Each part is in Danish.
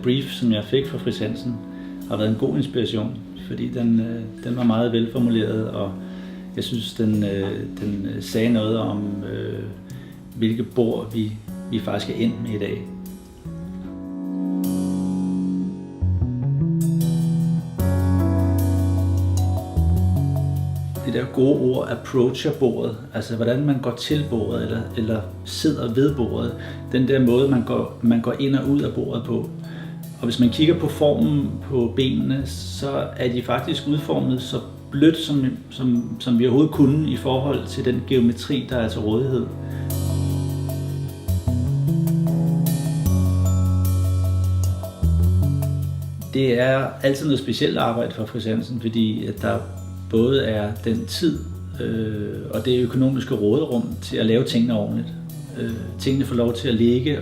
brief, som jeg fik fra Friis Hansen, har været en god inspiration, fordi den var meget velformuleret, og jeg synes, den sagde noget om, hvilke bord vi faktisk er endt med i dag. Det der gode ord, approacher bordet, altså hvordan man går til bordet eller sidder ved bordet, den der måde, man går ind og ud af bordet på. Og hvis man kigger på formen på benene, så er de faktisk udformet så blødt, som vi overhovedet kunne i forhold til den geometri, der er til rådighed. Det er altid noget specielt arbejde for Friis Hansen, fordi at der både er den tid og det økonomiske råderum til at lave tingene ordentligt. Tingene får lov til at ligge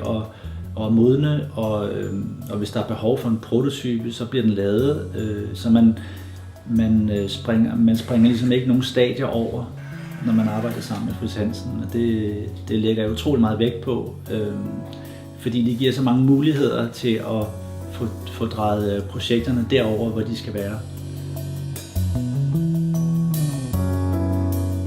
og modne, og hvis der er behov for en prototype, så bliver den lavet, så man springer ligesom ikke nogen stadier over, når man arbejder sammen med Friis Hansen, og det lægger jeg utrolig meget vægt på, fordi det giver så mange muligheder til at få drejet projekterne derover, hvor de skal være.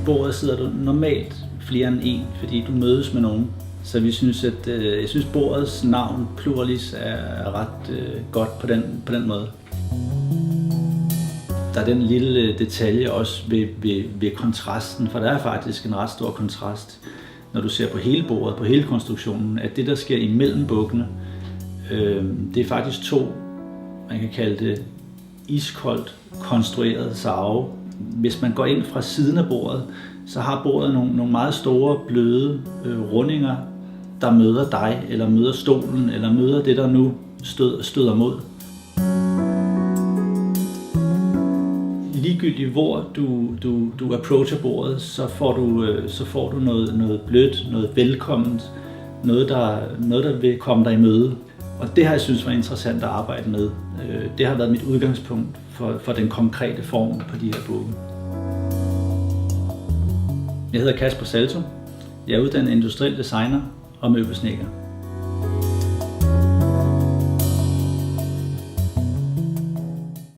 Bordet sidder du normalt flere end en, fordi du mødes med nogen. Så vi synes, jeg synes bordets navn, Pluralis, er ret godt på den måde. Der er den lille detalje også ved kontrasten, for der er faktisk en ret stor kontrast, når du ser på hele bordet, på hele konstruktionen, at det, der sker imellem bukkene, det er faktisk to, man kan kalde det iskoldt konstrueret sarve. Hvis man går ind fra siden af bordet, så har bordet nogle meget store, bløde rundinger, der møder dig, eller møder stolen, eller møder det, der nu støder mod. Ligegyldigt hvor du approacher bordet, så får du noget blødt, noget velkomment, noget der vil komme dig i møde. Og det har jeg synes var interessant at arbejde med. Det har været mit udgangspunkt for den konkrete form på de her bukke. Jeg hedder Kasper Salto. Jeg er uddannet industriel designer og møbelsnedker.